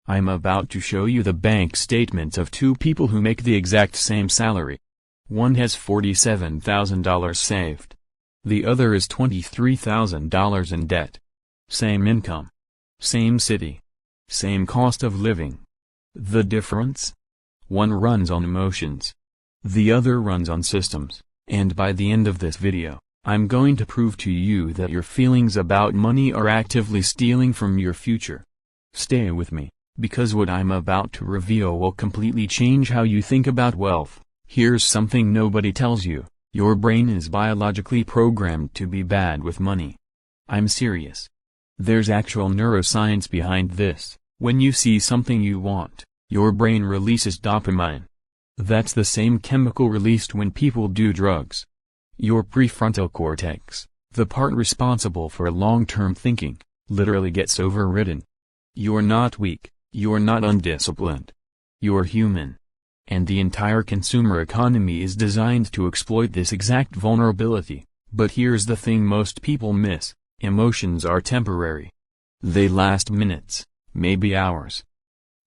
I'm about to show you the bank statements of two people who make the exact same salary. One has $47,000 saved. The other is $23,000 in debt. Same income. Same city. Same cost of living. The difference? One runs on emotions. The other runs on systems. And by the end of this video, I'm going to prove to you that your feelings about money are actively stealing from your future. Stay with me, because what I'm about to reveal will completely change how you think about wealth. Here's something nobody tells you: your brain is biologically programmed to be bad with money. I'm serious. There's actual neuroscience behind this. When you see something you want, your brain releases dopamine. That's the same chemical released when people do drugs. Your prefrontal cortex, the part responsible for long-term thinking, literally gets overridden. You're not weak, you're not undisciplined. You're human. And the entire consumer economy is designed to exploit this exact vulnerability. But here's the thing most people miss: emotions are temporary. They last minutes, maybe hours.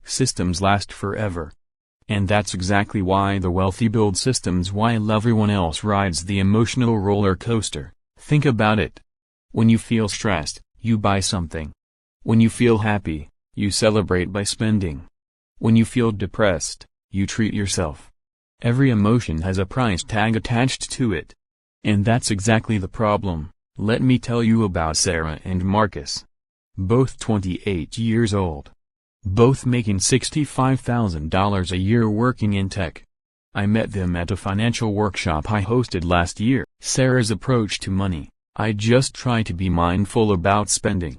Systems last forever. And that's exactly why the wealthy build systems while everyone else rides the emotional roller coaster. Think about it. When you feel stressed, you buy something. When you feel happy, you celebrate by spending. When you feel depressed, you treat yourself. Every emotion has a price tag attached to it. And that's exactly the problem. Let me tell you about Sarah and Marcus. Both 28 years old. Both making $65,000 a year working in tech. I met them at a financial workshop I hosted last year. Sarah's approach to money: I just try to be mindful about spending.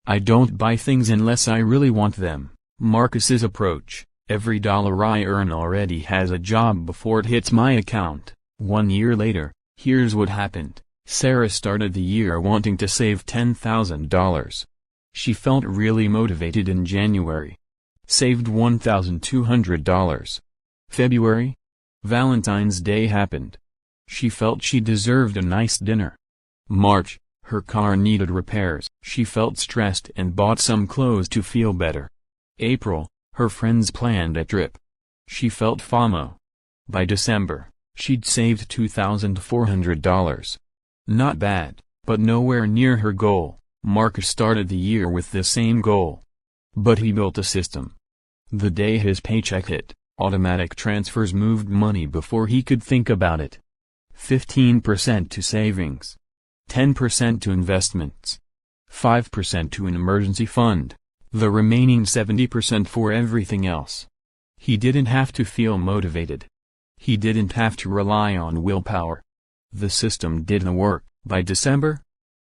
I don't buy things unless I really want them. Marcus's approach: every dollar I earn already has a job before it hits my account. 1 year later, here's what happened. Sarah started the year wanting to save $10,000. She felt really motivated in January. Saved $1,200. February? Valentine's Day happened. She felt she deserved a nice dinner. March, her car needed repairs. She felt stressed and bought some clothes to feel better. April, her friends planned a trip. She felt FOMO. By December, she'd saved $2,400. Not bad, but nowhere near her goal. Marcus started the year with the same goal. But he built a system. The day his paycheck hit, automatic transfers moved money before he could think about it. 15% to savings. 10% to investments. 5% to an emergency fund. The remaining 70% for everything else. He didn't have to feel motivated. He didn't have to rely on willpower. The system didn't work. By December,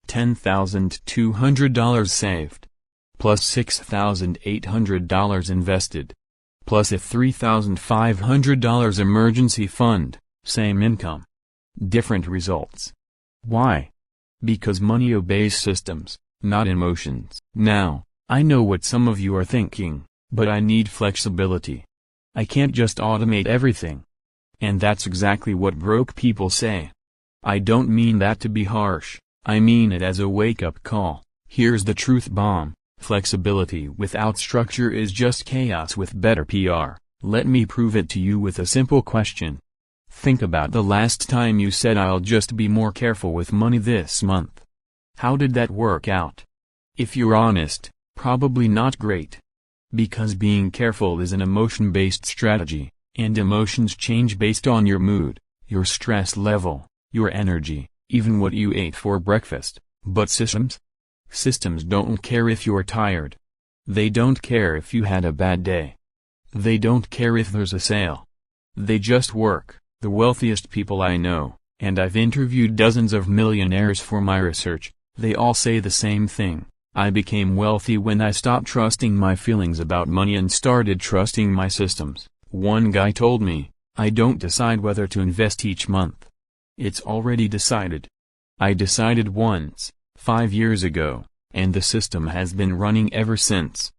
$10,200 saved, plus $6,800 invested, plus a $3,500 emergency fund. Same income. Different results. Why? Because money obeys systems, not emotions. Now, I know what some of you are thinking, but I need flexibility. I can't just automate everything. And that's exactly what broke people say. I don't mean that to be harsh. I mean it as a wake-up call. Here's the truth bomb: flexibility without structure is just chaos with better PR. Let me prove it to you with a simple question. Think about the last time you said, "I'll just be more careful with money this month." How did that work out? If you're honest, probably not great. Because being careful is an emotion-based strategy, and emotions change based on your mood, your stress level, your energy, even what you ate for breakfast. But systems? Systems don't care if you're tired. They don't care if you had a bad day. They don't care if there's a sale. They just work. The wealthiest people I know, and I've interviewed dozens of millionaires for my research, they all say the same thing: I became wealthy when I stopped trusting my feelings about money and started trusting my systems. One guy told me, "I don't decide whether to invest each month. It's already decided. I decided once, 5 years ago, and the system has been running ever since."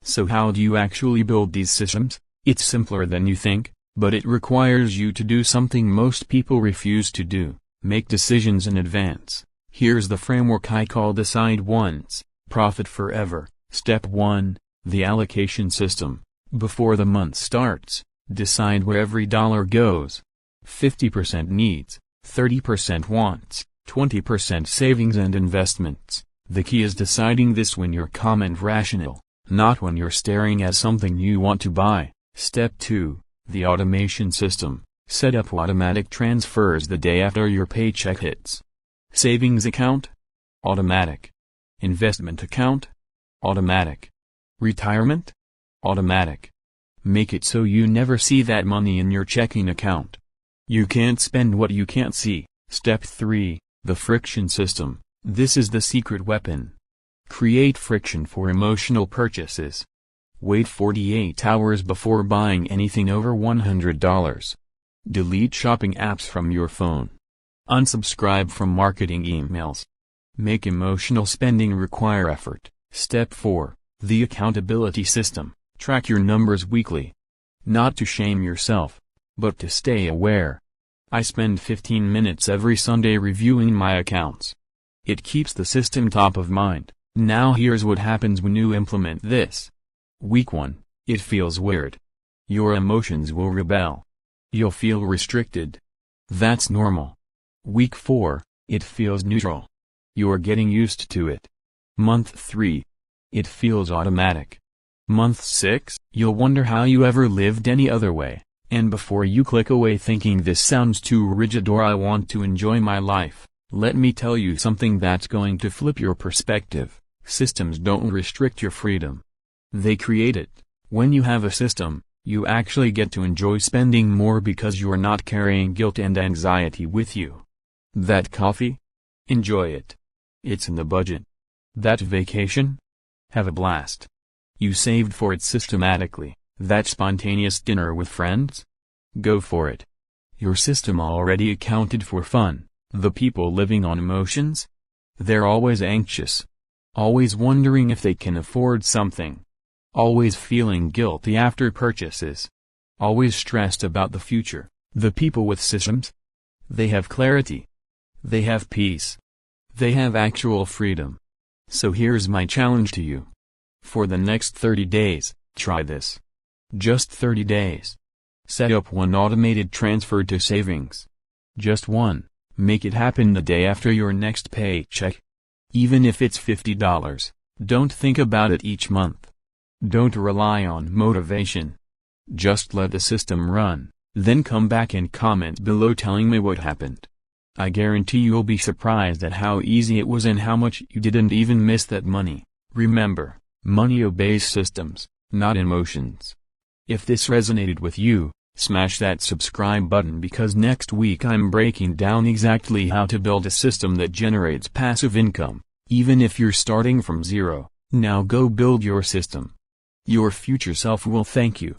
So how do you actually build these systems? It's simpler than you think, but it requires you to do something most people refuse to do: make decisions in advance. Here's the framework I call Decide Once, Profit Forever. Step 1. The allocation system. Before the month starts, decide where every dollar goes. 50% needs, 30% wants, 20% savings and investments. The key is deciding this when you're calm and rational, not when you're staring at something you want to buy. Step 2. The automation system. Set up automatic transfers the day after your paycheck hits. Savings account? Automatic. Investment account? Automatic. Retirement? Automatic. Make it so you never see that money in your checking account. You can't spend what you can't see. Step 3. The friction system. This is the secret weapon. Create friction for emotional purchases. Wait 48 hours before buying anything over $100. Delete shopping apps from your phone. Unsubscribe from marketing emails. Make emotional spending require effort. Step 4. The accountability system. Track your numbers weekly. Not to shame yourself, but to stay aware. I spend 15 minutes every Sunday reviewing my accounts. It keeps the system top of mind. Now here's what happens when you implement this. Week 1. It feels weird. Your emotions will rebel. You'll feel restricted. That's normal. Week 4. It feels neutral. You're getting used to it. Month 3. It feels automatic. Month 6. You'll wonder how you ever lived any other way, and before you click away thinking this sounds too rigid or I want to enjoy my life, let me tell you something that's going to flip your perspective. Systems don't restrict your freedom. They create it. When you have a system, you actually get to enjoy spending more because you're not carrying guilt and anxiety with you. That coffee? Enjoy it. It's in the budget. That vacation? Have a blast. You saved for it systematically. That spontaneous dinner with friends? Go for it. Your system already accounted for fun. The people living on emotions? They're always anxious. Always wondering if they can afford something. Always feeling guilty after purchases. Always stressed about the future. The people with systems? They have clarity. They have peace. They have actual freedom. So here's my challenge to you. For the next 30 days, try this. Just 30 days. Set up one automated transfer to savings. Just one. Make it happen the day after your next paycheck. Even if it's $50. Don't think about it each month. Don't rely on motivation. Just let the system run, then come back and comment below telling me what happened. I guarantee you'll be surprised at how easy it was and how much you didn't even miss that money. Remember, money obeys systems, not emotions. If this resonated with you, smash that subscribe button because next week I'm breaking down exactly how to build a system that generates passive income, even if you're starting from zero. Now go build your system. Your future self will thank you.